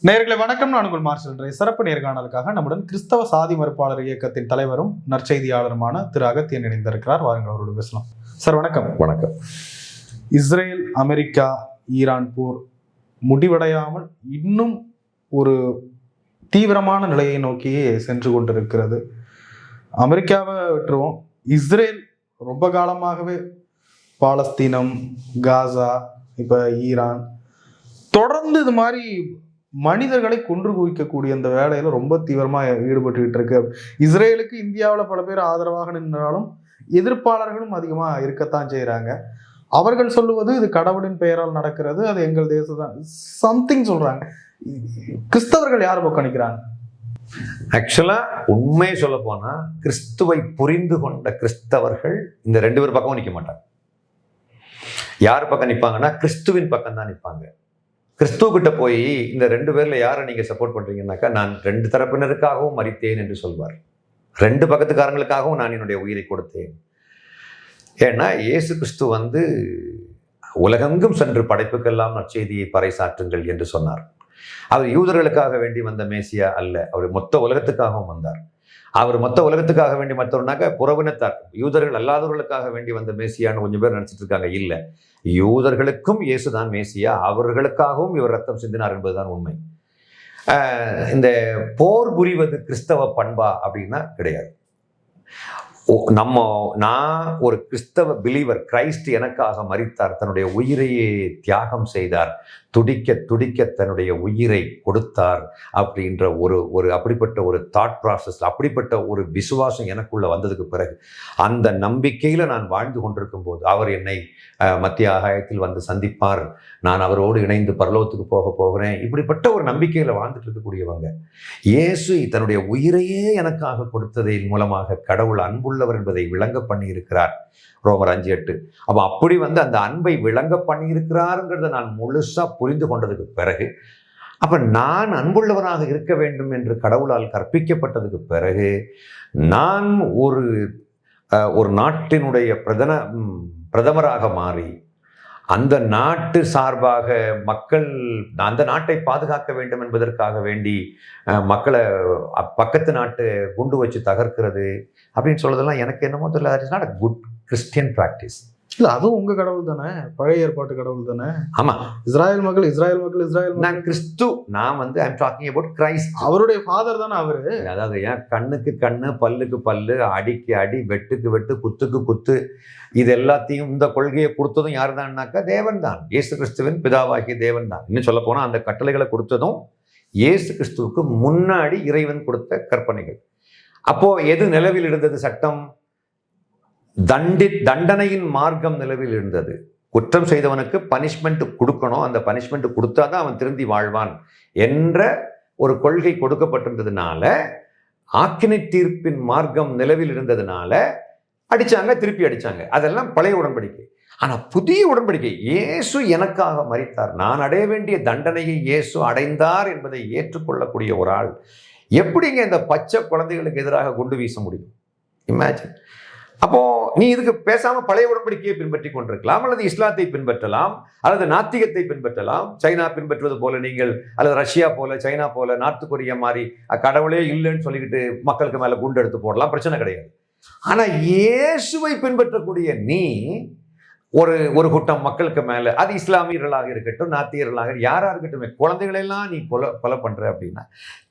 நேயர்களே வணக்கம். நான் உங்கள் மார்ஷல் சிறப்பு நேர்காணலுக்காக நம்முடன் கிறிஸ்தவ சாதி மறுப்பாளர் இயக்கத்தின் தலைவரும் நற்செய்தியாளருமான திரு அகத்தியன் இணைந்திருக்கிறார். வாருங்கள், அவரோடு பேசலாம். சார் வணக்கம். வணக்கம். இஸ்ரேல், அமெரிக்கா, ஈரான் போர் முடிவடையாமல் இன்னும் ஒரு தீவிரமான நிலையை நோக்கியே சென்று கொண்டிருக்கிறது. அமெரிக்காவை விட்டுருவோம், இஸ்ரேல் ரொம்ப காலமாகவே பாலஸ்தீனம், காசா, இப்ப ஈரான் தொடர்ந்து இது மாதிரி மனிதர்களை கொன்று குவிக்கக்கூடிய இந்த வேலையில ரொம்ப தீவிரமா ஈடுபட்டுக்கிட்டு இருக்கு. இஸ்ரேலுக்கு இந்தியாவில் பல பேர் ஆதரவாக நின்றாலும் எதிர்ப்பாளர்களும் அதிகமா இருக்கத்தான் செய்யறாங்க. அவர்கள் சொல்லுவது இது கடவுளின் பெயரால் நடக்கிறது, அது எங்கள் தேசம் சம்திங் சொல்றாங்க. கிறிஸ்தவர்கள் யார் பக்கம் நிற்கிறாங்க? ஆக்சுவலா உண்மையை சொல்ல போனா கிறிஸ்துவை புரிந்து கொண்ட கிறிஸ்தவர்கள் இந்த ரெண்டு பேர் பக்கமும் நிற்க மாட்டாங்க. யார் பக்கம் நிற்பாங்கன்னா கிறிஸ்துவின் பக்கம் தான் நிற்பாங்க. கிறிஸ்துவ போய் இந்த ரெண்டு பேர்ல யாரை நீங்க சப்போர்ட் பண்றீங்கன்னாக்கா, நான் ரெண்டு தரப்பினருக்காகவும் மரித்தேன் என்று சொல்வார். ரெண்டு பக்கத்துக்காரங்களுக்காகவும் நான் என்னுடைய உயிரை கொடுத்தேன். ஏன்னா இயேசு கிறிஸ்து உலகெங்கும் சென்று படைப்புக்கெல்லாம் நற்செய்தியை பறைசாற்றுங்கள் என்று சொன்னார். அவர் யூதர்களுக்காக வேண்டி வந்த மேசியா அல்ல, அவர் மொத்த உலகத்துக்காகவும் வந்தார். அவர் மொத்த உலகத்துக்காக வேண்டி மற்றவர்னாக்க புறவினத்தார், யூதர்கள் அல்லாதவர்களுக்காக வேண்டி வந்த மேசியான்னு கொஞ்சம் பேர் நினைச்சிட்டு இருக்காங்க. இல்லை, யூதர்களுக்கும் இயேசுதான் மேசியா, அவர்களுக்காகவும் இவர் ரத்தம் சிந்தினார் என்பதுதான் உண்மை. இந்த போர் புரிவது கிறிஸ்தவ பண்பா அப்படின்னா கிடையாது. நான் ஒரு கிறிஸ்தவ பிலீவர், கிரைஸ்ட் எனக்காக மரித்தார், தன்னுடைய உயிரையே தியாகம் செய்தார், துடிக்க துடிக்க தன்னுடைய உயிரை கொடுத்தார் அப்படின்ற அப்படிப்பட்ட ஒரு தாட் ப்ராசஸ், அப்படிப்பட்ட ஒரு விசுவாசம் எனக்குள்ள வந்ததுக்கு பிறகு, அந்த நம்பிக்கையில நான் வாழ்ந்து கொண்டிருக்கும் போது அவர் என்னை மத்திய ஆகாயத்தில் வந்து சந்திப்பார், நான் அவரோடு இணைந்து பரலோகத்துக்கு போகிறேன், இப்படிப்பட்ட ஒரு நம்பிக்கையில வாழ்ந்துட்டு இருக்கக்கூடியவங்க. இயேசு தன்னுடைய உயிரையே எனக்காக கொடுத்ததின் மூலமாக கடவுள் அன்புள்ளவர் என்பதை விளங்க பண்ணி இருக்கிறார். ரோமர் 5:8. அப்போ அப்படி அந்த அன்பை விளங்க பண்ணியிருக்கிறாருங்கிறத நான் முழுசா புரிந்து கொண்டதுக்கு பிறகு, அப்ப நான் அன்புள்ளவனாக இருக்க வேண்டும் என்று கடவுளால் கற்பிக்கப்பட்டதுக்கு பிறகு, நான் ஒரு நாட்டினுடைய பிரதமராக மாறி அந்த நாட்டு சார்பாக அந்த நாட்டை பாதுகாக்க வேண்டும் என்பதற்காக வேண்டி மக்களை பக்கத்து நாட்டு குண்டு வச்சு தகர்க்கிறது அப்படின்னு சொல்றதெல்லாம் எனக்கு என்னமோ தெரியல. It's not a good Christian practice. இல்ல, அதுவும் உங்க கடவுள் தானே, பழைய ஏற்பாட்டு கடவுள் தானே. ஆமா, இஸ்ராயல் மக்கள். நான் கிறிஸ்து, நான் ஐம் டாக்கிங் அபவுட் கிரைஸ்ட். அவருடைய ஃபாதர் தானே அவரு. அதாவது ஏன் கண்ணுக்கு கண்ணு, பல்லுக்கு பல்லு, அடிக்கு அடி, வெட்டுக்கு வெட்டு, குத்துக்கு குத்து, இது எல்லாத்தையும் இந்த கொள்கையை கொடுத்ததும் யார் தான்னாக்கா தேவன் தான், இயேசு கிறிஸ்துவின் பிதாவாகிய தேவன் தான். இன்னும் சொல்ல போனா அந்த கட்டளைகளை கொடுத்ததும் இயேசு கிறிஸ்துவுக்கு முன்னாடி இறைவன் கொடுத்த கற்பனைகள். அப்போ எது நிலவில் இருந்தது? சட்டம், தண்டனையின் மார்க்கம் நிலவில் இருந்தது. குற்றம் செய்தவனுக்கு பனிஷ்மெண்ட் கொடுக்கணும், அந்த பனிஷ்மெண்ட் கொடுத்தாதான் அவன் திருந்தி வாழ்வான் என்ற ஒரு கொள்கை கொடுக்கப்பட்டிருந்ததுனால, ஆக்கினை தீர்ப்பின் மார்க்கம் நிலவில் இருந்ததுனால அடிச்சாங்க, திருப்பி அடிச்சாங்க. அதெல்லாம் பழைய உடன்படிக்கை. ஆனா புதிய உடன்படிக்கை, இயேசு எனக்காக மரித்தார், நான் அடைய வேண்டிய தண்டனையை இயேசு அடைந்தார் என்பதை ஏற்றுக்கொள்ளக்கூடிய ஒரு ஆள் எப்படிங்க இந்த பச்சை குழந்தைகளுக்கு எதிராக குண்டு வீச முடியும்? இமேஜின். அப்போ நீ இதுக்கு பேசாம பழைய உடன்படிக்கையை பின்பற்றி கொண்டிருக்கலாம், அல்லது இஸ்லாத்தை பின்பற்றலாம், அல்லது நாத்திகத்தை பின்பற்றலாம். சைனா பின்பற்றுவது போல நீங்கள், அல்லது ரஷ்யா போல, சைனா போல, நார்த் கொரியா மாதிரி கடவுளே இல்லைன்னு சொல்லிக்கிட்டு மக்களுக்கு மேல குண்டு எடுத்து போடலாம், பிரச்சனை கிடையாது. ஆனா இயேசுவை பின்பற்றக்கூடிய நீ ஒரு கூட்டம் மக்களுக்கு மேல, அது இஸ்லாமியர்களாக இருக்கட்டும், நாத்தியர்களாக யாரா இருக்கட்டும், குழந்தைகளெல்லாம் நீ கொலை பண்ற அப்படின்னா,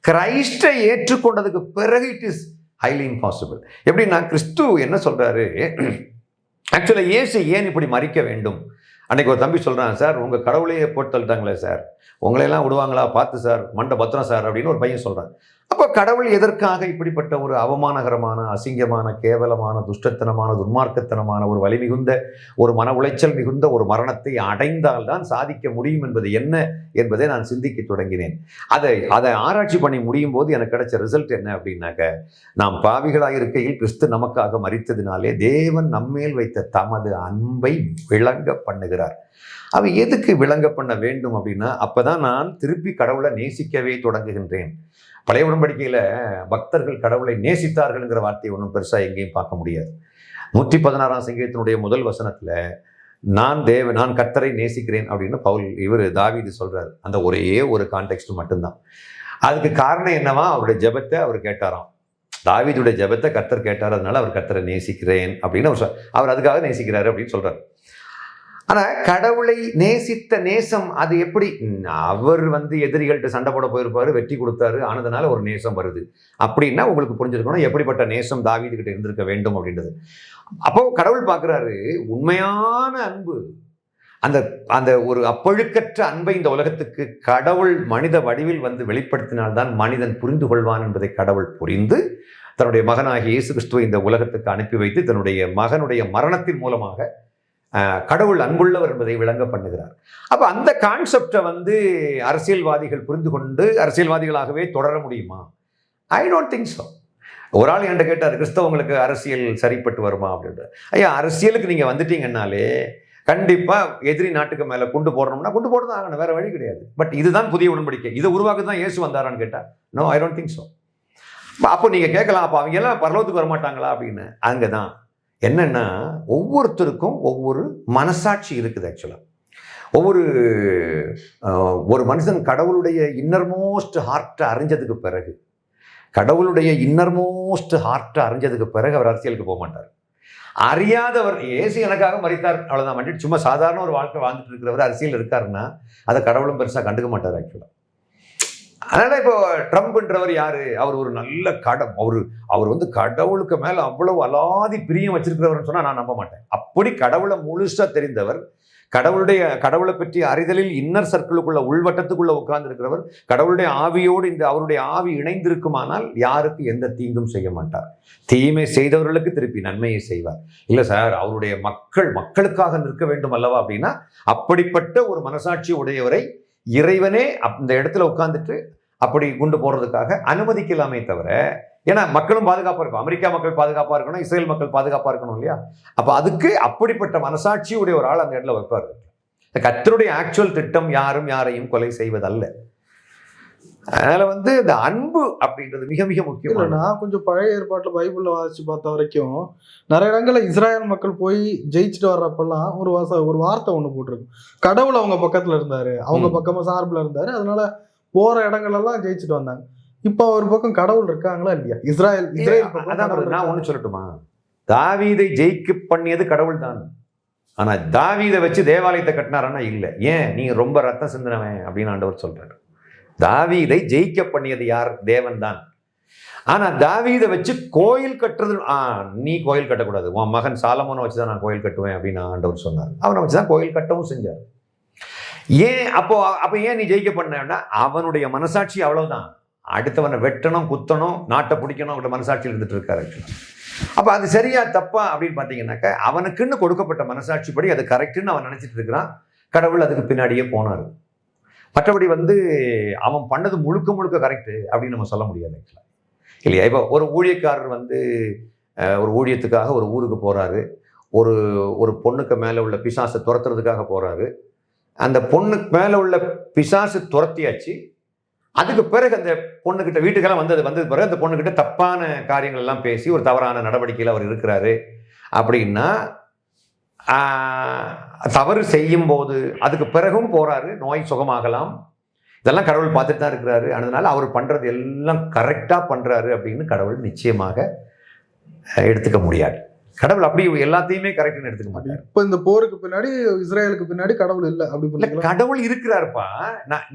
கிரைஸ்டை ஏற்றுக்கொண்டதுக்கு பிறகு இட் இஸ் ஹைலி இம்பாசிபிள். எப்படின்னா கிறிஸ்து என்ன சொல்றாரு, ஆக்சுவலா இயேசு ஏன் இப்படி மறிக்க வேண்டும்? அன்னைக்கு ஒரு தம்பி சொல்றான், சார் உங்க கடவுளையே போட்டு தள்ளிட்டாங்களே சார், உங்களையெல்லாம் விடுவாங்களா பார்த்து சார், மண்டை பத்திரம் சார் அப்படின்னு ஒரு பையன் சொல்றான். அப்போ கடவுள் எதற்காக இப்படிப்பட்ட ஒரு அவமானகரமான, அசிங்கமான, கேவலமான, துஷ்டத்தனமான, துன்மார்க்கத்தனமான, ஒரு வலி மிகுந்த, ஒரு மன உளைச்சல் மிகுந்த ஒரு மரணத்தை அடைந்தால்தான் சாதிக்க முடியும் என்பது என்ன என்பதை நான் சிந்திக்க தொடங்கினேன். அதை ஆராய்ச்சி பண்ணி முடியும் போது எனக்கு கிடைச்ச ரிசல்ட் என்ன அப்படின்னாக்க, நாம் பாவிகளாக இருக்கையில் கிறிஸ்து நமக்காக மரித்ததினாலே தேவன் நம்மேல் வைத்த தமது அன்பை விளங்க பண்ணுகிறார். அவ எதுக்கு விளங்க பண்ண வேண்டும் அப்படின்னா, அப்பதான் நான் திருப்பி கடவுளை நேசிக்கவே தொடங்குகின்றேன். பழைய உடன்படிக்கையில பக்தர்கள் கடவுளை நேசித்தார்கள்ங்கிற வார்த்தையை ஒன்றும் பெருசா எங்கேயும் பார்க்க முடியாது. 116ஆம் சங்கீதத்தினுடைய முதல் வசனத்துல நான் கர்த்தரை நேசிக்கிறேன் அப்படின்னு தாவீது சொல்றாரு. அந்த ஒரே ஒரு கான்டெக்ட் மட்டும்தான். அதுக்கு காரணம் என்னவா? அவருடைய ஜெபத்தை அவர் கேட்டாராம். தாவீதுடைய ஜெபத்தை கர்த்தர் கேட்டார், அதனால அவர் கர்த்தரை நேசிக்கிறேன் அப்படின்னு அவர் அதுக்காக நேசிக்கிறாரு அப்படின்னு சொல்றாரு. ஆனா கடவுளை நேசித்த நேசம் அது எப்படி? அவர் எதிரிகள்கிட்ட சண்டை போட போயிருப்பாரு, வெற்றி கொடுத்தாரு, ஆனதுனால ஒரு நேசம் வருது அப்படின்னா உங்களுக்கு புரிஞ்சிருக்கணும் எப்படிப்பட்ட நேசம் தாவீது கிட்ட இருந்திருக்க வேண்டும் அப்படின்றது. அப்போ கடவுள் பார்க்கிறாரு உண்மையான அன்பு, அந்த அந்த ஒரு அப்பழுக்கற்ற அன்பை இந்த உலகத்துக்கு கடவுள் மனித வடிவில் வெளிப்படுத்தினால்தான் மனிதன் புரிந்து கொள்வான் என்பதை கடவுள் புரிந்து தன்னுடைய மகனாகிய இயேசு கிறிஸ்துவை இந்த உலகத்துக்கு அனுப்பி வைத்து தன்னுடைய மகனுடைய மரணத்தின் மூலமாக கடவுள் அன்புள்ளவர் என்பதை விளங்க பண்ணுகிறார். அப்ப அந்த கான்செப்டை அரசியல்வாதிகள் புரிந்து கொண்டு அரசியல்வாதிகளாகவே தொடர முடியுமா? ஐ டோன்ட் திங்க் ஸோ. ஒரு ஆள் என்கிட்ட கேட்டார், கிறிஸ்தவங்களுக்கு அரசியல் சரிப்பட்டு வருமா அப்படின்ட்டு. ஐயா, அரசியலுக்கு நீங்க வந்துட்டீங்கன்னாலே கண்டிப்பா எதிரி நாட்டுக்கு மேல குண்டு போடணும்னா குண்டு போட்டு தான் ஆகணும், வேற வழி கிடையாது. பட் இதுதான் புதிய உடன்படிக்கை, இதை உருவாக்க தான் இயேசு வந்தாரான்னு கேட்டா no, I don't think so. அப்போ நீங்க கேட்கலாம், அப்போ அவங்க எல்லாம் பரலோகத்துக்கு வரமாட்டாங்களா அப்படின்னு. அங்கதான் என்னன்னா ஒவ்வொருத்தருக்கும் ஒவ்வொரு மனசாட்சி இருக்குது. ஆக்சுவலா ஒரு மனுஷன் கடவுளுடைய இன்னர்மோஸ்ட் ஹார்ட்டை அறிஞ்சதுக்கு பிறகு அவர் அரசியலுக்கு போக மாட்டார். அறியாதவர் இயேசு எனக்காக மரித்தார் அவ்வளவுதான், சும்மா சாதாரண ஒரு வாழ்க்கை வாழ்ந்துட்டு இருக்கிறவர் அரசியல் இருக்காருன்னா அதை கடவுளும் பெருசா கண்டுக்க மாட்டார் ஆக்சுவலா. அதனால இப்போ ட்ரம்ப்ன்றவர் யாரு? அவர் ஒரு நல்ல அவர் கடவுளுக்கு மேல அவ்வளவு அலாதி பிரியம் வச்சிருக்கிறவர்னு சொன்னா நான் நம்ப மாட்டேன். அப்படி கடவுளை முழுசா தெரிந்தவர், கடவுளை பற்றி அறிதலில் இன்னர் சர்க்கிளுக்குள்ள உள்வட்டத்துக்குள்ள உட்கார்ந்து இருக்கிறவர், கடவுளுடைய ஆவியோடு அவருடைய ஆவி இணைந்திருக்குமானால் யாருக்கு எந்த தீங்கும் செய்ய மாட்டார். தீமை செய்தவர்களுக்கு திருப்பி நன்மையை செய்வார். இல்ல சார், அவருடைய மக்களுக்காக நிற்க வேண்டும் அல்லவா அப்படின்னா அப்படிப்பட்ட ஒரு மனசாட்சி உடையவரை இறைவனே அந்த இடத்துல உட்கார்ந்துட்டு அப்படி குண்டு போடுறதுக்காக அனுமதிக்கலாமே தவிர, ஏன்னா மக்களும் பாதுகாப்பா இருக்கும், அமெரிக்கா மக்கள் பாதுகாப்பா இருக்கணும், இஸ்ரேல் மக்கள் பாதுகாப்பா இருக்கணும் இல்லையா? அப்ப அதுக்கு அப்படிப்பட்ட மனசாட்சியுடைய ஒரு ஆள் அந்த இடத்துல வைப்பார். கர்த்தருடைய ஆக்சுவல் திட்டம் யாரையும் கொலை செய்வதல்ல. அதனால இந்த அன்பு அப்படின்றது மிக மிக முக்கியம். நான் கொஞ்சம் பழைய ஏற்பாட்டுல பைபிள்ல வாசிச்சு பார்த்த வரைக்கும் நிறைய இடங்கள்ல இஸ்ராயல் மக்கள் போய் ஜெயிச்சுட்டு வர்றப்பெல்லாம் ஒரு வார்த்தை ஒண்ணு போட்டிருக்கு, கடவுள் அவங்க பக்கத்துல இருந்தாரு, அவங்க பக்கமா சார்புல இருந்தாரு, அதனால போற இடங்கள்லாம் ஜெயிச்சுட்டு வந்தாங்க. இப்ப ஒரு பக்கம் கடவுள் இருக்காங்களா இல்லையா? இஸ்ராயல் நான் ஒண்ணு சொல்லட்டுமா? தாவீதை ஜெயிக்க பண்ணியது கடவுள் தான். ஆனா தாவீதை வச்சு தேவாலயத்தை கட்டினாரன்னா இல்ல. ஏன்? நீங்க ரொம்ப ரத்தம் சிந்தினவன் அப்படின்னு ஆண்டவர் சொல்றாரு. தாவீதை ஜெயிக்க பண்ணியது யார்? தேவன் தான். ஆனா தாவீதை வச்சு கோயில் கட்டுறது, நீ கோயில் கட்டக்கூடாது, உன் மகன் சாலமோனை வச்சுதான் நான் கோயில் கட்டுவேன் அப்படின்னு ஆண்டவர் சொன்னார். அவனை வச்சுதான் கோயில் கட்டவும் செஞ்சார். ஏன்? அப்போ ஏன் நீ ஜெயிக்க பண்ணா? அவனுடைய மனசாட்சி அவ்வளவுதான். அடுத்தவனை வெட்டணும், குத்தணும், நாட்டை பிடிக்கணும் அப்படி மனசாட்சியில் இருந்துட்டு இருக்காரு. அப்ப அது சரியா தப்பா அப்படின்னு பாத்தீங்கன்னாக்க அவனுக்குன்னு கொடுக்கப்பட்ட மனசாட்சிப்படி அது கரெக்டுன்னு அவன் நினைச்சிட்டு இருக்கிறான். கடவுள் அதுக்கு பின்னாடியே போனாரு. மற்றபடி அவன் பண்ணது முழுக்க கரெக்டு அப்படின்னு நம்ம சொல்ல முடியாது இல்லையா? இப்போ ஒரு ஊழியக்காரர் ஒரு ஊழியத்துக்காக ஒரு ஊருக்கு போறாரு. ஒரு பொண்ணுக்கு மேல உள்ள பிசாசை துரத்துறதுக்காக போறாரு. அந்த பொண்ணுக்கு மேல உள்ள பிசாசு துரத்தியாச்சு. அதுக்கு பிறகு அந்த பொண்ணுகிட்ட வீட்டுக்கெல்லாம் வந்தது பிறகு அந்த பொண்ணுகிட்ட தப்பான காரியங்கள் எல்லாம் பேசி ஒரு தவறான நடவடிக்கையில் அவர் இருக்கிறாரு அப்படின்னா, தவறு செய்யும் போது அதுக்கு பிறகும் போறாரு, நோய் சுகமாகலாம், இதெல்லாம் கடவுள் பார்த்துட்டு தான் இருக்கிறாரு. அதனால அவர் பண்றது எல்லாம் கரெக்டா பண்றாரு அப்படின்னு கடவுள் நிச்சயமாக எடுத்துக்க முடியாது. கடவுள் அப்படி எல்லாத்தையுமே கரெக்ட்னு எடுத்துக்க மாட்டார். இப்ப இந்த போருக்கு பின்னாடி இஸ்ரேலுக்கு பின்னாடி கடவுள் இல்லை அப்படி கடவுள் இருக்கிறாருப்பா.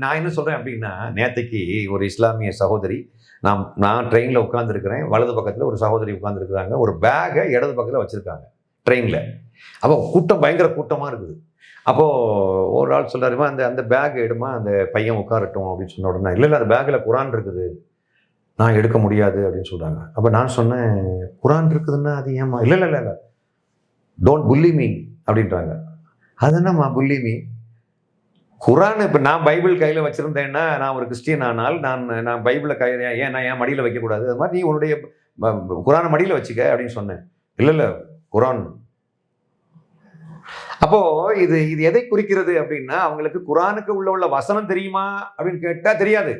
நான் என்ன சொல்றேன் அப்படின்னா, நேத்தைக்கு ஒரு இஸ்லாமிய சகோதரி, நான் ட்ரெயின்ல உட்கார்ந்து இருக்கிறேன், வலது பக்கத்துல ஒரு சகோதரி உட்கார்ந்து இருக்கிறாங்க, ஒரு பேகை இடது பக்கத்துல வச்சிருக்காங்க ட்ரெயின்ல. அப்போ பயங்கர கூட்டமா இருக்குது. அப்போ ஒரு ஆள் சொல்றாருமா, அந்த பேக் எடுமா, அந்த பையன் உட்காரட்டும் அப்படின்னு சொன்ன உடனே, இல்லை அந்த பேக்ல குரான் இருக்குது, நான் எடுக்க முடியாது அப்படின்னு சொல்றாங்க. அப்ப நான் சொன்னேன், குரான் இருக்குதுன்னா அது ஏமா? இல்லை டோன்ட் புல்லி மீ அப்படின்றாங்க. அது என்னம்மா புல்லி மீ? குரான் இப்ப நான் பைபிள் கையில வச்சிருந்தேன்னா, நான் ஒரு கிறிஸ்டியன் ஆனால் நான் பைபிளை நான் ஏன் மடியில வைக்கக்கூடாது? அது மாதிரி நீ உன்னுடைய குரானை மடியில வச்சுக்க அப்படின்னு சொன்னேன். இல்லை குரான். அப்போ இது எதை குறிக்கிறது அப்படின்னா, அவங்களுக்கு குரானுக்கு உள்ள வசனம் தெரியுமா அப்படின்னு கேட்டா தெரியாது.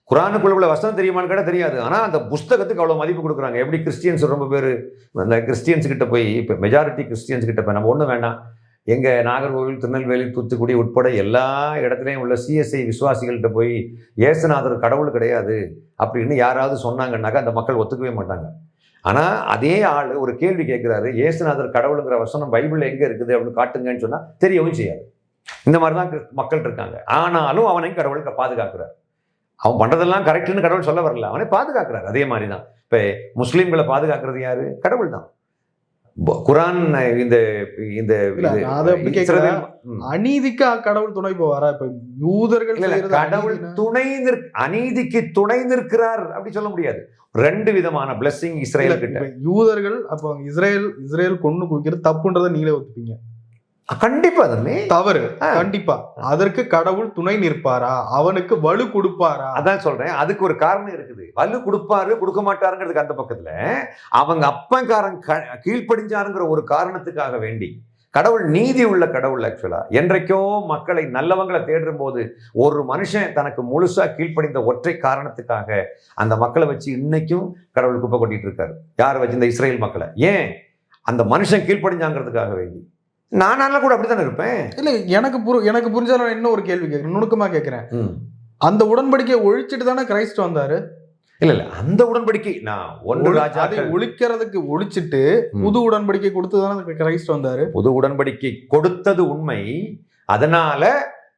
குரானுக்குள்ள உள்ள வசனம் தெரியுமான்னு கேட்டால் தெரியாது. ஆனால் அந்த புஸ்தகத்துக்கு அவ்வளோ மதிப்பு கொடுக்குறாங்க. எப்படி கிறிஸ்டியன்ஸ் ரொம்ப பேர் அந்த கிறிஸ்டியன்ஸ் கிட்ட போய், இப்போ மெஜாரிட்டி கிறிஸ்டியன்ஸ் கிட்ட போய் நம்ம ஒன்றும் வேண்டாம், எங்கள் நாகர்கோவில், திருநெல்வேலி, தூத்துக்குடி உட்பட எல்லா இடத்துலையும் உள்ள சிஎஸ்ஐ விசுவாசிகள்கிட்ட போய் இயேசுநாதர் கடவுள் கிடையாது அப்படின்னு யாராவது சொன்னாங்கன்னாக்கா அந்த மக்கள் ஒத்துக்கவே மாட்டாங்க. ஆனால் அதே ஆள் ஒரு கேள்வி கேட்குறாரு, இயேசுநாதர் கடவுளுங்கிற வசனம் பைபிளில் எங்கே இருக்குது அப்படின்னு காட்டுங்கன்னு சொன்னால் தெரியவும் செய்யாது. இந்த மாதிரி தான் மக்கள் இருக்காங்க. ஆனாலும் அவனையும் கடவுளுக்கு பாதுகாக்கிறார். அவன் பண்ணுறதெல்லாம் கரெக்டுன்னு கடவுள் சொல்ல வரல, அவனை பாதுகாக்கிறார். அதே மாதிரி தான் இப்போ முஸ்லீம்களை பாதுகாக்கிறது யாரு? கடவுள் தான். குரான் இந்த இந்த அநீதிக்கு கடவுள் துணை போவாரா? இப்ப யூதர்கள் கடவுள் அநீதிக்கு துணை நிற்கிறார் அப்படி சொல்ல முடியாது. ரெண்டு விதமான பிளெஸிங் இஸ்ரேல் கிட்ட. யூதர்கள் அப்ப இஸ்ரேல் கொண்டு குவிக்கிறது தப்புன்றதை நீங்களே ஒத்துப்பீங்க? கண்டிப்பா அதுமே தவறு. கண்டிப்பா அதற்கு கடவுள் துணை நிற்பாரா? அவனுக்கு வலு கொடுப்பாரா? அதான் சொல்றேன், அதுக்கு ஒரு காரணம் இருக்குது. வலு கொடுப்பாரு கொடுக்க மாட்டாருங்கிறதுக்கு அந்த பக்கத்துல அவங்க அப்பங்காரன் கீழ்ப்படிஞ்சாருங்கிற ஒரு காரணத்துக்காக வேண்டி கடவுள் நீதி உள்ள கடவுள். ஆக்சுவலா என்றைக்கோ மக்களை நல்லவங்களை தேடும் போது ஒரு மனுஷன் தனக்கு முழுசா கீழ்ப்படிந்த ஒற்றை காரணத்துக்காக அந்த மக்களை வச்சு இன்னைக்கும் கடவுள் குப்பை கொட்டிட்டு இருக்காரு. யாரை வச்சு? இந்த இஸ்ரேல் மக்களை. ஏன்? அந்த மனுஷன் கீழ்ப்படிஞ்சாங்கிறதுக்காக வேண்டி. நானால கூட அப்படித்தானே இருப்பேன். இல்ல எனக்கு புரிஞ்சாலும் என்ன ஒரு கேள்வி கேட்கிறேன், நுணுக்கமா கேட்கிறேன். அந்த உடன்படிக்கையை ஒழிச்சிட்டு தானே கிரைஸ்ட் வந்தாரு? இல்ல அந்த உடன்படிக்கை நான் ஒன்று ராஜா ஒழிக்கிறதுக்கு ஒழிச்சிட்டு புது உடன்படிக்கை கொடுத்துதானே கிரைஸ்ட் வந்தாரு. புது உடன்படிக்கை கொடுத்தது உண்மை. அதனால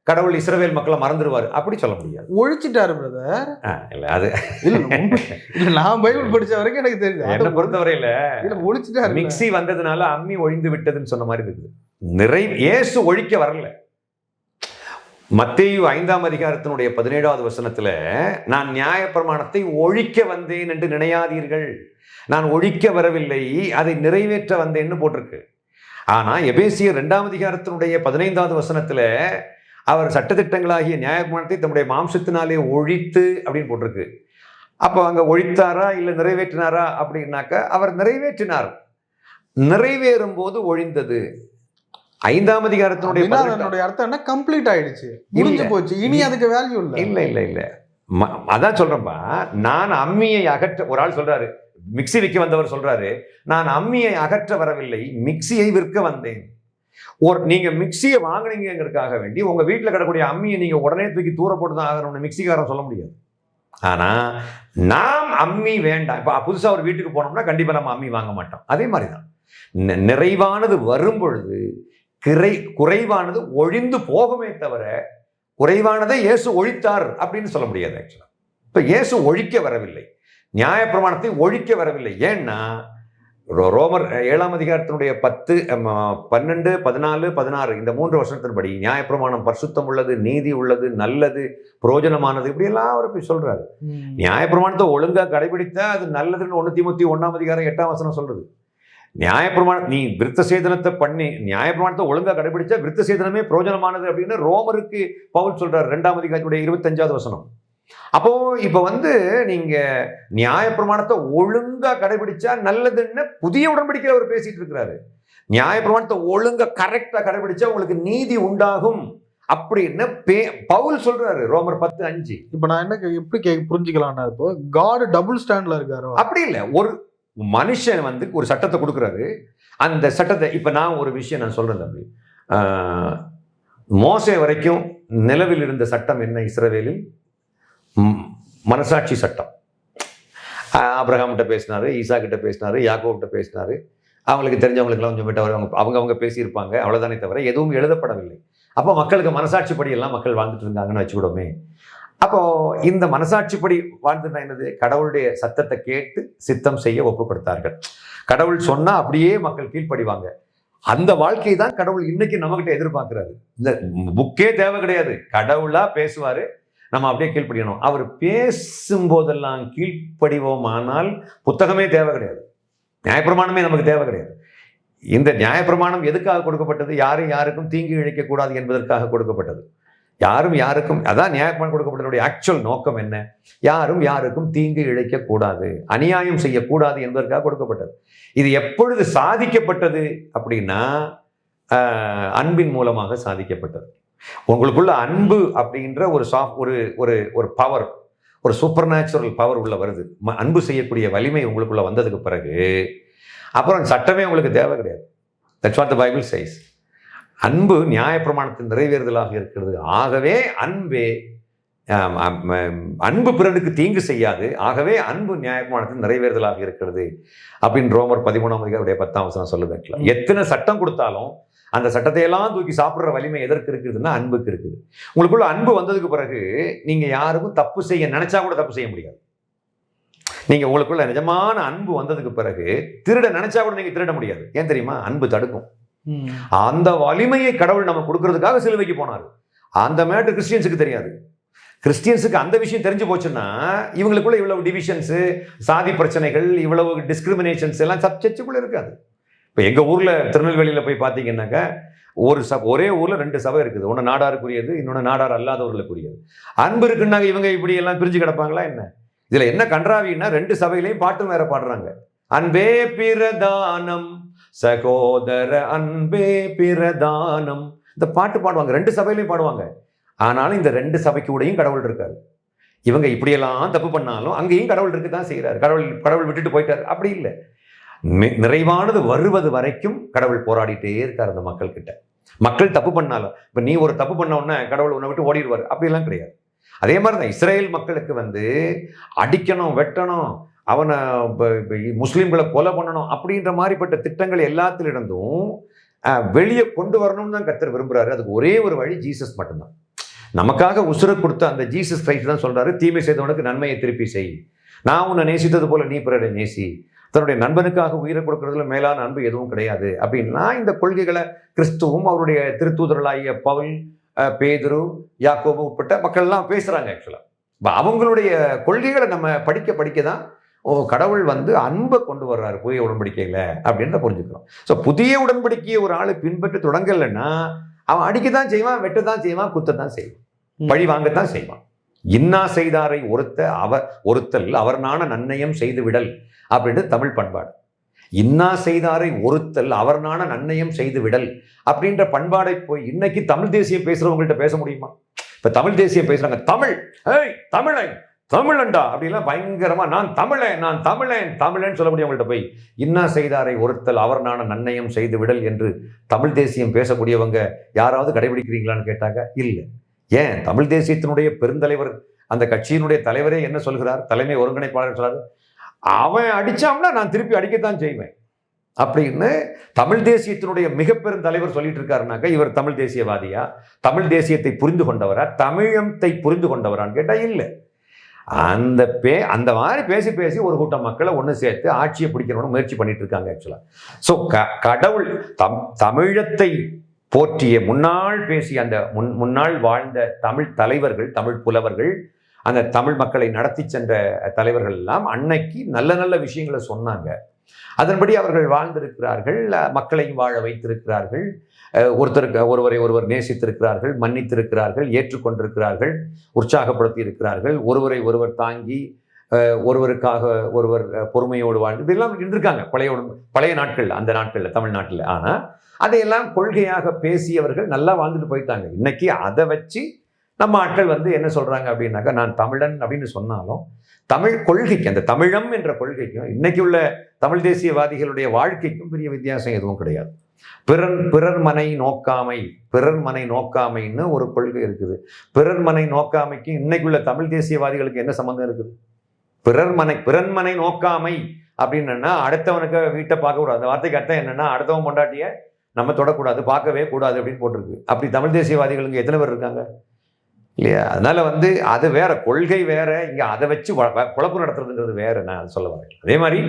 கடவுள் இஸ்ரவேல் மக்களை மறந்துடுவாரு அப்படி சொல்ல முடியாது. ஒழிச்சிட்டாரு பிரதர். இல்ல அது இல்ல நான் பைபிள் படிச்ச வரைக்கும் எனக்கு தெரியுது. என்ன பொறுத்தவரையில ஒழிச்சிட்டாரு. மிக்ஸி வந்ததுனால அம்மி ஒழிந்து விட்டதுன்னு சொன்ன மாதிரி இருக்குது. இயேசு ஒழிக்க வரல. மத்தேயு 5ஆம் அதிகாரத்தினுடைய 17வது வசனத்துல நான் நியாயப்பிரமாணத்தை ஒழிக்க வந்தேன் என்று நினையாதீர்கள், நான் ஒழிக்க வரவில்லை, அதை நிறைவேற்ற வந்தேன்னு போட்டிருக்கு. ஆனா எபேசியர் 2ஆம் அதிகாரத்தினுடைய 15வது வசனத்துல அவர் சட்டத்திட்டங்களாகிய நியாயப்பிரமாணத்தை தம்முடைய மாம்சத்தினாலே ஒழித்து அப்படின்னு போட்டிருக்கு. அப்போ அங்க ஒழித்தாரா இல்லை நிறைவேற்றினாரா அப்படின்னாக்க அவர் நிறைவேற்றினார். நிறைவேறும் போது ஒழிந்தது. 5ஆம் அதிகாரத்தினுடைய அர்த்தம் என்ன? கம்ப்ளீட் ஆயிடுச்சு, முடிஞ்சு போச்சு, இனி அதுக்கு வேல்யூ இல்லை. இல்ல இல்ல இல்ல அதான் சொல்றேன்பா. நான் அம்மியை அகற்ற, ஒரு ஆள் சொல்றாரு, மிக்சி விற்க வந்தவர் சொல்றாரு, நான் அம்மியை அகற்ற வரவில்லை, மிக்சியை விற்க வந்தேன். நீங்க மிக்சியை வாங்கினீங்கிறதுக்காக வேண்டி உங்க வீட்டில் கிடக்கூடிய அம்மியை நீங்க உடனே தூக்கி தூர போட்டு தான் ஆகணும்னு மிக்சிக்காரன் சொல்ல முடியாது. ஆனா நாம் அம்மி வேண்டாம். இப்ப புதுசா ஒரு வீட்டுக்கு போனோம்னா கண்டிப்பா நம்ம அம்மி வாங்க மாட்டோம். அதே மாதிரிதான் நிறைவானது வரும் பொழுது குறைவானது ஒழிந்து போகுமே தவிர குறைவானதை இயேசு ஒழித்தார் அப்படின்னு சொல்ல முடியாது. ஆக்சுவலா இப்ப இயேசு ஒழிக்க வரவில்லை, நியாயப்பிரமாணத்தை ஒழிக்க வரவில்லை. ஏன்னா ரோமர் 7ஆம் அதிகாரத்தினுடைய 10, 12, 14, 16 இந்த 3 வருஷத்தின்படி நியாயப்பிரமாணம் பரிசுத்தம் உள்ளது, நீதி உள்ளது, நல்லது, பிரயோஜனமானது, இப்படி எல்லாம் அவர் போய் சொல்றாரு. நியாயப்பிரமாணத்தை ஒழுங்கா கடைபிடித்தா அது நல்லதுன்னு 1 தீமோத்தேயு 1ஆம் அதிகாரம் 8ஆம் வசனம் சொல்றது. நியாயப்பிரமாணம் நீ விருத்த சேதனத்தை பண்ணி நியாயப்பிரமாணத்தை ஒழுங்கா கடைபிடிச்சா விருத்த சேதனமே பிரயோஜனமானது அப்படின்னு ரோமருக்கு பவுல் சொல்றாரு 2ஆம் அதிகாரத்துடைய 25வது வசனம். அப்போ இப்ப நீங்க நியாயப்பிரமாணத்தை ஒழுங்கா கடைபிடிச்சா நல்லதுன்னு புதிய உடன்படிக்கையில அவர் பேசிட்டு இருக்கிறாரு. நியாயப்பிரமாணத்தை ஒழுங்கா கரெக்டா கடைபிடிச்சா உங்களுக்கு நீதி உண்டாகும் அப்படின்னு பவுல் சொல்றாரு ரோமர் 10:5. இப்ப நான் என்ன எப்படி புரிஞ்சுக்கலாம்னா, இப்போ காட் டபுள் ஸ்டாண்ட்ல இருக்காரு. அப்படி இல்லை. ஒரு மனுஷன் ஒரு சட்டத்தை கொடுக்குறாரு. அந்த சட்டத்தை இப்ப நான் ஒரு விஷயம் நான் சொல்றேன் தம்பி. மோசே வரைக்கும் நிலவில் இருந்த சட்டம் என்ன? இஸ்ரவேலில் மனசாட்சி சட்டம். ஆபிரகாம் கிட்ட பேசினாரு, ஈசா கிட்ட பேசினாரு, யாக்கோப் கிட்ட பேசினாரு. அவங்களுக்கு தெரிஞ்சவங்களுக்குலாம் கொஞ்சம் விட்டு அவங்க பேசியிருப்பாங்க, அவ்வளவுதானே தவிர எதுவும் எழுதப்படவில்லை. அப்போ மக்களுக்கு மனசாட்சிப்படி எல்லாம் மக்கள் வாழ்ந்துட்டு இருந்தாங்கன்னு வச்சுக்கிடோமே. அப்போ இந்த மனசாட்சிப்படி வாழ்ந்துட்டா என்னது? கடவுளுடைய சத்தத்தை கேட்டு சித்தம் செய்ய ஒப்பு கொடுத்தார்கள். கடவுள் சொன்னா அப்படியே மக்கள் கீழ்ப்படிவாங்க. அந்த வாழ்க்கையை தான் கடவுள் இன்னைக்கு நம்மகிட்ட எதிர்பார்க்கிறாரு. இந்த புக்கே தேவை கிடையாது, கடவுளா பேசுவாரு, நம்ம அப்படியே கீழ்ப்படியணும். அவர் பேசும்போதெல்லாம் கீழ்ப்படிவோம். ஆனால் புத்தகமே தேவை கிடையாது, நியாயப்பிரமாணமே நமக்கு தேவை கிடையாது. இந்த நியாயப்பிரமாணம் எதுக்காக கொடுக்கப்பட்டது? யாரும் யாருக்கும் தீங்கு இழைக்கக்கூடாது என்பதற்காக கொடுக்கப்பட்டது. யாரும் யாருக்கும், அதான் நியாயப்பிரமாணம் கொடுக்கப்பட்டதுடைய ஆக்சுவல் நோக்கம் என்ன? யாரும் யாருக்கும் தீங்கு இழைக்கக்கூடாது, அநியாயம் செய்யக்கூடாது என்பதற்காக கொடுக்கப்பட்டது. இது எப்பொழுது சாதிக்கப்பட்டது அப்படின்னா அன்பின் மூலமாக சாதிக்கப்பட்டது. உங்களுக்குள்ள அன்பு அப்படின்ற ஒரு பவர், ஒரு சூப்பர் நேச்சுரல் பவர் உள்ள வருது. அன்பு செய்யக்கூடிய வலிமை உங்களுக்குள்ள வந்ததுக்கு பிறகு அப்புறம் சட்டமே உங்களுக்கு தேவை கிடையாது. That's what the Bible chase. அன்பு நியாயப்பிரமாணத்தின் நிறைவேறுதலாக இருக்கிறது. ஆகவே அன்பே அன்பு பிறருக்கு தீங்கு செய்யாது. ஆகவே அன்பு நியாயப்பிரமாணத்தின் நிறைவேறுதலாக இருக்கிறது அப்படின்னு ரோமர் 13:10 சொல்லுது. எத்தனை சட்டம் கொடுத்தாலும் அந்த சட்டத்தை எல்லாம் தூக்கி சாப்பிடுற வலிமை எதற்கு இருக்குதுன்னா அன்புக்கு இருக்குது. உங்களுக்குள்ள அன்பு வந்ததுக்கு பிறகு நீங்க யாருக்கும் தப்பு செய்ய நினைச்சா கூட தப்பு செய்ய முடியாது. நீங்க உங்களுக்குள்ள நிஜமான அன்பு வந்ததுக்கு பிறகு திருட நினைச்சா கூட நீங்க திருட முடியாது. ஏன் தெரியுமா? அன்பு தடுக்கும். அந்த வலிமையை கடவுள் நம்ம கொடுக்கறதுக்காக சிலுவைக்கு போனாரு. அந்த மேட்டு கிறிஸ்டியன்ஸுக்கு தெரியாது. கிறிஸ்டியன்ஸுக்கு அந்த விஷயம் தெரிஞ்சு போச்சுன்னா இவங்களுக்குள்ள இவ்வளவு டிவிஷன்ஸ், சாதி பிரச்சனைகள், இவ்வளவு டிஸ்கிரிமினேஷன்ஸ் எல்லாம் சர்ச்சுக்குள்ள இருக்காது. இப்போ எங்க ஊர்ல திருநெல்வேலியில போய் பார்த்தீங்கன்னாக்கா ஒரே ஊர்ல 2 சபை இருக்குது. ஒன்று நாடாருக்குரியது, இன்னொன்று நாடார் அல்லாதவர்களுக்குரியது. அன்பு இருக்குன்னாங்க இவங்க இப்படி எல்லாம் பிரிஞ்சு கிடப்பாங்களா என்ன? இதுல என்ன கன்றாவின்னா 2 சபையிலையும் பாட்டும் வேற பாடுறாங்க. அன்பே பிரதானம் சகோதர அன்பே பிரதானம், இந்த பாட்டு பாடுவாங்க. 2 சபையிலையும் பாடுவாங்க. ஆனாலும் இந்த 2 சபைக்கு கூடயும் கடவுள் இருக்காரு. இவங்க இப்படியெல்லாம் தப்பு பண்ணாலும் அங்கேயும் கடவுள் இருக்கு தான் செய்கிறார். கடவுள் விட்டுட்டு போயிட்டார் அப்படி இல்லை. நிறைவானது வருவது வரைக்கும் கடவுள் போராடிட்டே இருக்கார் அந்த மக்கள் கிட்ட. மக்கள் தப்பு பண்ணாலும், இப்ப நீ ஒரு தப்பு பண்ண உடனே கடவுள் உன்னை விட்டு ஓடிடுவார் அப்படிலாம் கிடையாது. அதே மாதிரி தான் இஸ்ரேல் மக்களுக்கு அடிக்கணும், வெட்டணும், அவனை முஸ்லீம்களை கொலை பண்ணணும் அப்படின்ற மாதிரிப்பட்ட திட்டங்கள் எல்லாத்திலிருந்தும் வெளியே கொண்டு வரணும்னு தான் கர்த்தர் விரும்புறாரு. அதுக்கு ஒரே ஒரு வழி ஜீசஸ் மட்டும்தான். நமக்காக உசுரை கொடுத்த அந்த ஜீசஸ் கிரைஸ்ட் தான் சொல்றாரு, தீமை செய்தவனுக்கு நன்மையை திருப்பி செய், நான் உன்னை நேசித்தது போல நீ பிறரை நேசி. தன்னுடைய நண்பனுக்காக உயிரை கொடுக்கறதுல மேலான அன்பு எதுவும் கிடையாது அப்படின்னா இந்த கொள்கைகளை கிறிஸ்துவும் அவருடைய திருத்தூதர்களாகிய பவுல், பேதுரு, யாக்கோபு உட்பட்ட மக்கள் எல்லாம் பேசுறாங்க. ஆக்சுவலா அவங்களுடைய கொள்கைகளை நம்ம படிக்க தான் கடவுள் அன்பை கொண்டு வர்றாரு புதிய உடன்படிக்கையில அப்படின்னு புரிஞ்சுக்கிறோம். ஸோ புதிய உடன்படிக்கையை ஒரு ஆளு பின்பற்றி தொடங்கலைன்னா அவன் அடிக்கத்தான் செய்வான், வெட்டத்தான் செய்வான், குத்தத்தான் செய்வான், பழி வாங்கத்தான் செய்வான். இன்னா செய்தாரை ஒருத்தல் அவர் நாண நன்னயம் செய்து விடல் அப்படின்னு தமிழ் பண்பாடு. இன்னா செய்தாரை ஒருத்தல் அவர் நாண நன்னயம் செய்து விடல் அப்படின்ற பண்பாடை போய் இன்னைக்கு தமிழ் தேசியம் பேசுறவங்கள்ட்ட பேச முடியுமா? இப்ப தமிழ் தேசியம் பேசுறாங்க, தமிழ் தமிழன்டா அப்படிலாம் பயங்கரமா நான் தமிழன் சொல்ல முடியும். அவங்கள்ட்ட போய் இன்னா செய்தாரை ஒருத்தல் அவர் நாண நன்னயம் செய்து விடல் என்று தமிழ் தேசியம் பேசக்கூடியவங்க யாராவது கடைபிடிக்கிறீங்களான்னு கேட்டாங்க இல்லை. ஏன்? தமிழ் தேசியத்தினுடைய பெருந்தலைவர், அந்த கட்சியினுடைய தலைவரே என்ன சொல்கிறார்? தலைமை ஒருங்கிணைப்பாளர் சொல்றாரு, அவன் அடிச்சான்னா நான் திருப்பி அடிக்கத்தான் செய்வேன் அப்படின்னு தமிழ் தேசியத்தினுடைய மிக பெரும் தலைவர் சொல்லிட்டு இருக்காருனாக்கா இவர் தமிழ் தேசியவாதியா, தமிழ் தேசியத்தை புரிந்து கொண்டவரா, தமிழத்தை புரிந்து கொண்டவரான்னு கேட்டா இல்லை. அந்த மாதிரி பேசி ஒரு கூட்டம் மக்களை ஒன்று சேர்த்து ஆட்சியை பிடிக்கணும்னு முயற்சி பண்ணிட்டு இருக்காங்க ஆக்சுவலா. ஸோ கடவுள் தமிழத்தை போற்றிய முன்னாள் பேசிய அந்த முன்னாள் வாழ்ந்த தமிழ் தலைவர்கள், தமிழ் புலவர்கள், அந்த தமிழ் மக்களை நடத்தி சென்ற தலைவர்கள் எல்லாம் அன்னைக்கு நல்ல நல்ல விஷயங்களை சொன்னாங்க. அதன்படி அவர்கள் வாழ்ந்திருக்கிறார்கள், மக்களையும் வாழ வைத்திருக்கிறார்கள், ஒருவர் நேசித்திருக்கிறார்கள், மன்னித்திருக்கிறார்கள், ஏற்றுக்கொண்டிருக்கிறார்கள், உற்சாகப்படுத்தி இருக்கிறார்கள், ஒருவரை ஒருவர் தாங்கி ஒருவருக்காக ஒருவர் பொறுமையோடு வாழ்ந்து இதெல்லாம் இருந்திருக்காங்க பழைய நாட்கள், அந்த நாட்கள்ல தமிழ்நாட்டில். ஆனா அதையெல்லாம் கொள்கையாக பேசியவர்கள் நல்லா வாழ்ந்துட்டு போயிட்டாங்க. இன்னைக்கு அதை வச்சு நம்ம ஆட்கள் என்ன சொல்றாங்க அப்படின்னாக்கா, நான் தமிழன் அப்படின்னு சொன்னாலும் தமிழ் கொள்கைக்கு, அந்த தமிழம் என்ற கொள்கைக்கும் இன்னைக்கு உள்ள தமிழ் தேசியவாதிகளுடைய வாழ்க்கைக்கும் பெரிய வித்தியாசம் எதுவும் கிடையாது. பிறர் மனை நோக்காமைன்னு ஒரு கொள்கை இருக்குது. பிறர் மனை நோக்காமைக்கு இன்னைக்குள்ள தமிழ் தேசியவாதிகளுக்கு என்ன சம்பந்தம் இருக்குது? பிறன்மனை நோக்காமை அப்படின்னா அடுத்தவனுக்கு வீட்டை பார்க்க கூடாது. அந்த வார்த்தைக்கு அர்த்தம் என்னன்னா அடுத்தவன் பொண்டாட்டிய நம்ம தொடக்கூடாது, பார்க்கவே கூடாது அப்படின்னு போட்டிருக்கு. அப்படி தமிழ் தேசியவாதிகளுக்கு எத்தனை பேர் இருக்காங்க இல்லையா? அதனால அது வேற, கொள்கை வேற, இங்க அதை வச்சு குழப்பம் நடத்துறதுங்கிறது வேற. நான் அதை சொல்ல வரேன். அதே மாதிரி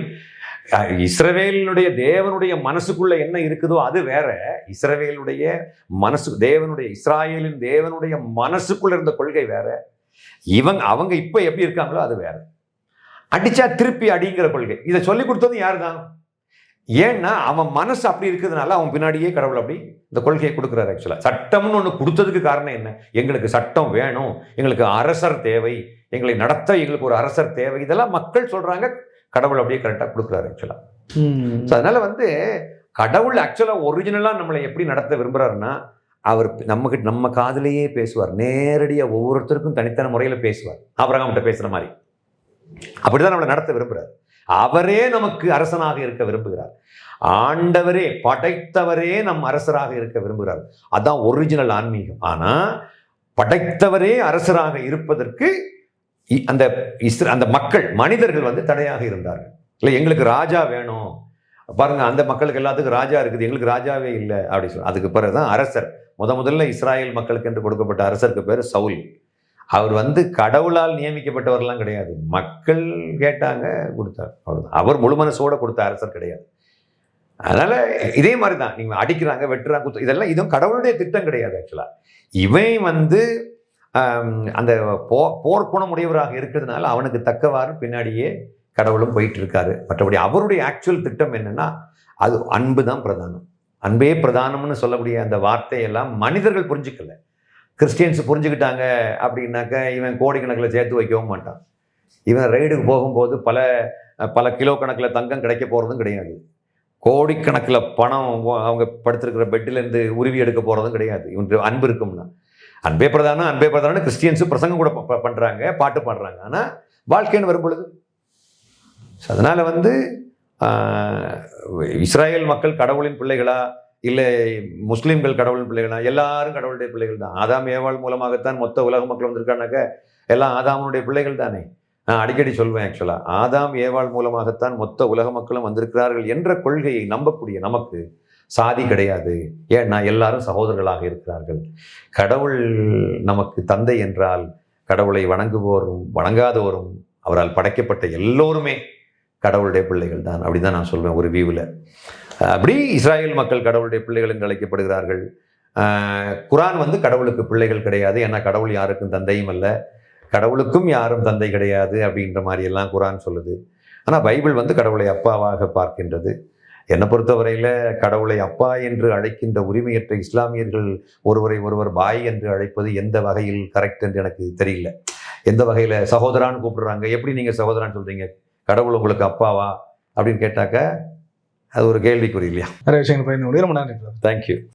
இஸ்ரவேலுடைய தேவனுடைய மனசுக்குள்ள என்ன இருக்குதோ அது வேற. இஸ்ரவேலுடைய மனசு, இஸ்ராயேலின் தேவனுடைய மனசுக்குள்ள இருந்த கொள்கை வேற. அவங்க இப்ப எப்படி இருக்காங்களோ அது வேற. அடிச்சா திருப்பி அடிங்கிற கொள்கை, இதை சொல்லி கொடுத்தது யாரு தான்? ஏன்னா அவன் மனசு அப்படி இருக்கிறதுனால அவன் பின்னாடியே கடவுள் அப்படி இந்த கொள்கையை கொடுக்குறாரு. ஆக்சுவலா சட்டம்னு ஒன்று கொடுத்ததுக்கு காரணம் என்ன? எங்களுக்கு சட்டம் வேணும், எங்களுக்கு அரசர் தேவை, எங்களை நடத்த எங்களுக்கு ஒரு அரசர் தேவை, இதெல்லாம் மக்கள் சொல்றாங்க. கடவுள் அப்படியே கரெக்டாக கொடுக்குறாரு ஆக்சுவலா. அதனால கடவுள் ஆக்சுவலா ஒரிஜினலா நம்மளை எப்படி நடத்த விரும்புறாருன்னா, அவர் நம்ம காதுலேயே பேசுவார், நேரடியாக ஒவ்வொருத்தருக்கும் தனித்தன முறையில் பேசுவார். ஆபிரகாம்கிட்ட பேசுற மாதிரி அப்படிதான் நம்மளை நடத்த விரும்புகிறார். அவரே நமக்கு அரசனாக இருக்க விரும்புகிறார். ஆண்டவரே, படைத்தவரே நம் அரசராக இருக்க விரும்புகிறார். அதான் ஒரிஜினல் ஆன்மீகம். ஆனா படைத்தவரே அரசராக இருப்பதற்கு அந்த அந்த மக்கள், மனிதர்கள் வந்து தடையாக இருந்தார்கள். இல்லை, எங்களுக்கு ராஜா வேணும். பாருங்க, அந்த மக்களுக்கு எல்லாத்துக்கும் ராஜா இருக்குது, எங்களுக்கு ராஜாவே இல்லை அப்படி சொல்லி. அதுக்கு பிறகுதான் அரசர். முதல்ல இஸ்ராயேல் மக்களுக்கு என்று கொடுக்கப்பட்ட அரசருக்கு பேர் சவுல். அவர் வந்து கடவுளால் நியமிக்கப்பட்டவர்லாம் கிடையாது. மக்கள் கேட்டாங்க, கொடுத்தார், அவ்வளவுதான். அவர் முழு மனசோட கொடுத்த அரசர் கிடையாது. அதனால இதே மாதிரி தான், நீங்க அடிக்கிறாங்க, வெட்டுறாங்க, இதெல்லாம் இதுவும் கடவுளுடைய திட்டம் கிடையாது. ஆக்சுவலா இவன் வந்து அந்த போர்க்குணம் உடையவராக இருக்கிறதுனால அவனுக்கு தக்கவாறு பின்னாடியே கடவுளும் போயிட்டு இருக்காரு. மற்றபடி அவருடைய ஆக்சுவல் திட்டம் என்னன்னா, அது அன்பு தான் பிரதானம். அன்பே பிரதானம்னு சொல்லக்கூடிய அந்த வார்த்தையெல்லாம் மனிதர்கள் புரிஞ்சுக்கல. கிறிஸ்டியன்ஸ் புரிஞ்சுக்கிட்டாங்க அப்படின்னாக்க இவன் கோடிக்கணக்கில் சேர்த்து வைக்கவும் மாட்டான். இவன் ரைடுக்கு போகும்போது பல கிலோ கணக்கில் தங்கம் கிடைக்க போகிறதும் கிடையாது. கோடிக்கணக்கில் பணம் அவங்க படுத்திருக்கிற பெட்டிலேருந்து உருவி எடுக்க போகிறதும் கிடையாது. இவனுக்கு அன்பு இருக்கும்னா, அன்பே பிரதானம், அன்பே பிரதானம் கிறிஸ்டியன்ஸு பிரசங்கம் கூட பண்ணுறாங்க, பாட்டு பாடுறாங்க. ஆனால் வாழ்க்கைன்னு வரும் பொழுது, அதனால வந்து இஸ்ராயேல் மக்கள் கடவுளின் பிள்ளைகளா, இல்லை முஸ்லீம்கள் கடவுளின் பிள்ளைகளா? எல்லாரும் கடவுளுடைய பிள்ளைகள் தான். ஆதாம் ஏவாள் மூலமாகத்தான் மொத்த உலக மக்கள் வந்திருக்கானாக்க எல்லாம் ஆதாமுடைய பிள்ளைகள் தானே. நான் அடிக்கடி சொல்வேன், ஆக்சுவலா ஆதாம் ஏவாள் மூலமாகத்தான் மொத்த உலக மக்களும் வந்திருக்கிறார்கள் என்ற கொள்கையை நம்பக்கூடிய நமக்கு சாதி கிடையாது. ஏன்னா எல்லாரும் சகோதரர்களாக இருக்கிறார்கள். கடவுள் நமக்கு தந்தை என்றால் கடவுளை வணங்குவோரும் வணங்காதோரும் அவரால் படைக்கப்பட்ட எல்லோருமே கடவுளுடைய பிள்ளைகள் தான். அப்படிதான் நான் சொல்வேன் ஒரு வியூவில். அப்படி இஸ்ராயேல் மக்கள் கடவுளுடைய பிள்ளைகள் என்று அழைக்கப்படுகிறார்கள். குரான் வந்து கடவுளுக்கு பிள்ளைகள் கிடையாது, ஏன்னா கடவுள் யாருக்கும் தந்தையும் அல்ல, கடவுளுக்கும் யாரும் தந்தை கிடையாது அப்படின்ற மாதிரி எல்லாம் குரான் சொல்லுது. ஆனால் பைபிள் வந்து கடவுளை அப்பாவாக பார்க்கின்றது. என்னை பொறுத்தவரையில் கடவுளை அப்பா என்று அழைக்கின்ற உரிமையற்ற இஸ்லாமியர்கள் ஒருவர் பாய் என்று அழைப்பது எந்த வகையில் கரெக்ட் என்று எனக்கு தெரியல. எந்த வகையில் சகோதரான்னு கூப்பிடுறாங்க? எப்படி நீங்கள் சகோதரான்னு சொல்கிறீங்க? கடவுள் உங்களுக்கு அப்பாவா அப்படின்னு கேட்டாக்க அது ஒரு கேள்விக்குறி இல்லையா? நிறைய விஷயங்கள் பகிர்ந்து கொண்டு ரொம்ப நன்றி. தேங்க்யூ.